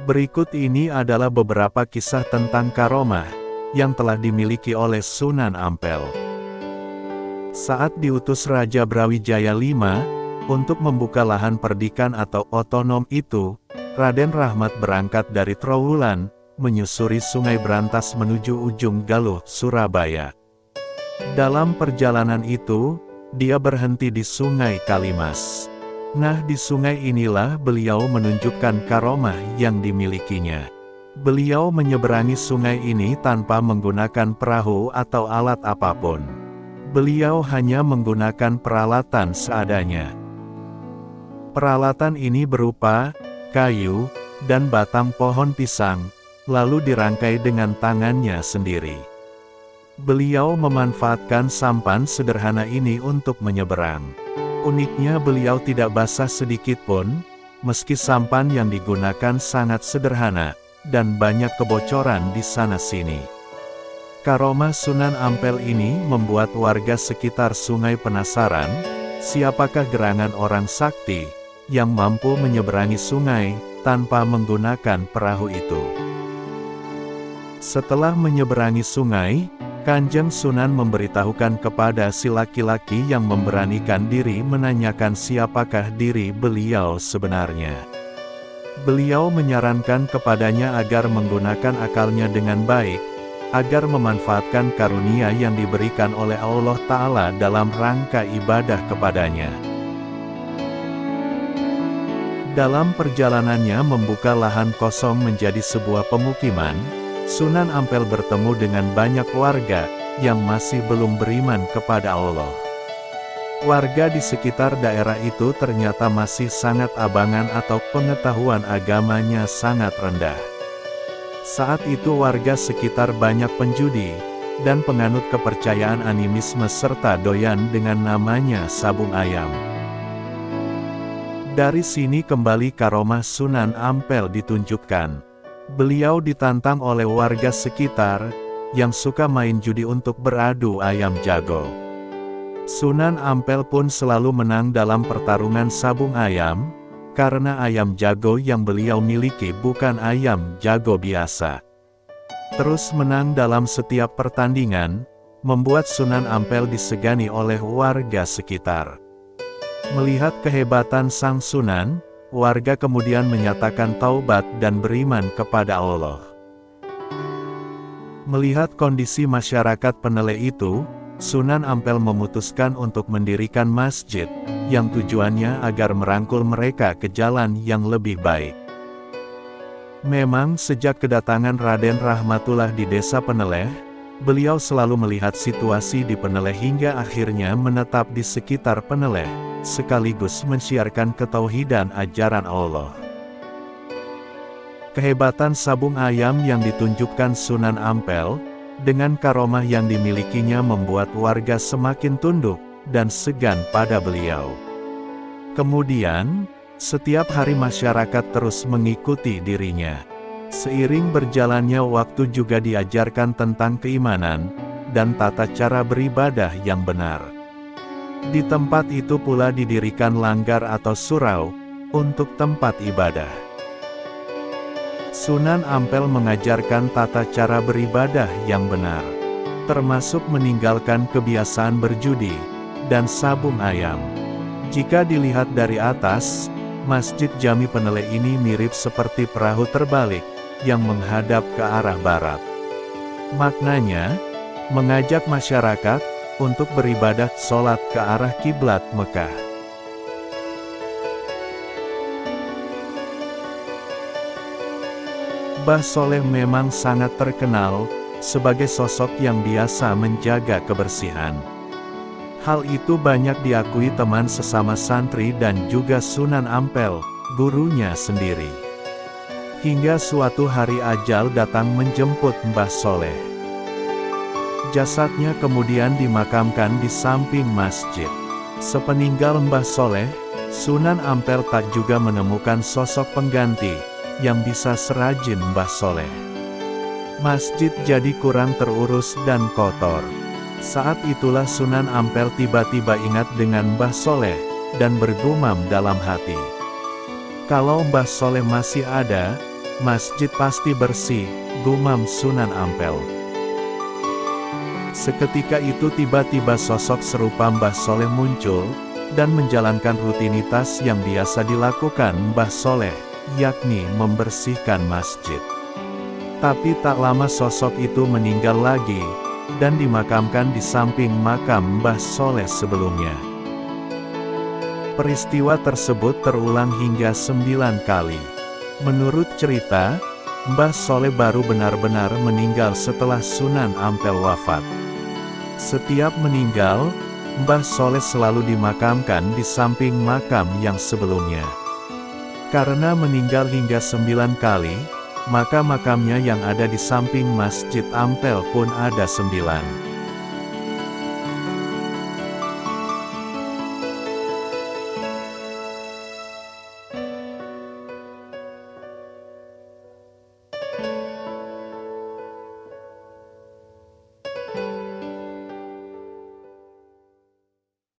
Berikut ini adalah beberapa kisah tentang karomah yang telah dimiliki oleh Sunan Ampel. Saat diutus Raja Brawijaya V untuk membuka lahan perdikan atau otonom itu, Raden Rahmat berangkat dari Trowulan, menyusuri Sungai Brantas menuju ujung Galuh, Surabaya. Dalam perjalanan itu, dia berhenti di Sungai Kalimas. Nah, di sungai inilah beliau menunjukkan karomah yang dimilikinya. Beliau menyeberangi sungai ini tanpa menggunakan perahu atau alat apapun. Beliau hanya menggunakan peralatan seadanya. Peralatan ini berupa kayu dan batang pohon pisang, lalu dirangkai dengan tangannya sendiri. Beliau memanfaatkan sampan sederhana ini untuk menyeberang. Uniknya beliau tidak basah sedikit pun, meski sampan yang digunakan sangat sederhana, dan banyak kebocoran di sana-sini. Karomah Sunan Ampel ini membuat warga sekitar sungai penasaran, siapakah gerangan orang sakti, yang mampu menyeberangi sungai, tanpa menggunakan perahu itu. Setelah menyeberangi sungai, Kanjeng Sunan memberitahukan kepada si laki-laki yang memberanikan diri menanyakan siapakah diri beliau sebenarnya. Beliau menyarankan kepadanya agar menggunakan akalnya dengan baik, agar memanfaatkan karunia yang diberikan oleh Allah Ta'ala dalam rangka ibadah kepadanya. Dalam perjalanannya membuka lahan kosong menjadi sebuah pemukiman, Sunan Ampel bertemu dengan banyak warga yang masih belum beriman kepada Allah. Warga di sekitar daerah itu ternyata masih sangat abangan atau pengetahuan agamanya sangat rendah. Saat itu warga sekitar banyak penjudi dan penganut kepercayaan animisme serta doyan dengan namanya sabung ayam. Dari sini kembali karomah Sunan Ampel ditunjukkan. Beliau ditantang oleh warga sekitar, yang suka main judi untuk beradu ayam jago. Sunan Ampel pun selalu menang dalam pertarungan sabung ayam, karena ayam jago yang beliau miliki bukan ayam jago biasa. Terus menang dalam setiap pertandingan, membuat Sunan Ampel disegani oleh warga sekitar. Melihat kehebatan sang Sunan, warga kemudian menyatakan taubat dan beriman kepada Allah. Melihat kondisi masyarakat Peneleh itu, Sunan Ampel memutuskan untuk mendirikan masjid, yang tujuannya agar merangkul mereka ke jalan yang lebih baik. Memang sejak kedatangan Raden Rahmatullah di desa Peneleh, beliau selalu melihat situasi di Peneleh hingga akhirnya menetap di sekitar Peneleh, sekaligus mensiarkan ketauhidan ajaran Allah. Kehebatan sabung ayam yang ditunjukkan Sunan Ampel, dengan karomah yang dimilikinya membuat warga semakin tunduk, dan segan pada beliau. Kemudian, setiap hari masyarakat terus mengikuti dirinya. Seiring berjalannya waktu juga diajarkan tentang keimanan, dan tata cara beribadah yang benar. Di tempat itu pula didirikan langgar atau surau, untuk tempat ibadah. Sunan Ampel mengajarkan tata cara beribadah yang benar, termasuk meninggalkan kebiasaan berjudi, dan sabung ayam. Jika dilihat dari atas, Masjid Jami Peneleh ini mirip seperti perahu terbalik, yang menghadap ke arah barat. Maknanya, mengajak masyarakat, untuk beribadah sholat ke arah kiblat Mekah. Mbah Soleh memang sangat terkenal, sebagai sosok yang biasa menjaga kebersihan. Hal itu banyak diakui teman sesama santri dan juga Sunan Ampel, gurunya sendiri. Hingga suatu hari ajal datang menjemput Mbah Soleh. Jasadnya kemudian dimakamkan di samping masjid. Sepeninggal Mbah Soleh, Sunan Ampel tak juga menemukan sosok pengganti, yang bisa serajin Mbah Soleh. Masjid jadi kurang terurus dan kotor. Saat itulah Sunan Ampel tiba-tiba ingat dengan Mbah Soleh, dan bergumam dalam hati. Kalau Mbah Soleh masih ada, Masjid pasti bersih, gumam Sunan Ampel. Seketika itu tiba-tiba sosok serupa Mbah Soleh muncul, dan menjalankan rutinitas yang biasa dilakukan Mbah Soleh, yakni membersihkan masjid. Tapi tak lama sosok itu meninggal lagi, dan dimakamkan di samping makam Mbah Soleh sebelumnya. Peristiwa tersebut terulang hingga 9 kali. Menurut cerita, Mbah Soleh baru benar-benar meninggal setelah Sunan Ampel wafat. Setiap meninggal, Mbah Soleh selalu dimakamkan di samping makam yang sebelumnya. Karena meninggal hingga 9 kali, maka makamnya yang ada di samping Masjid Ampel pun ada 9.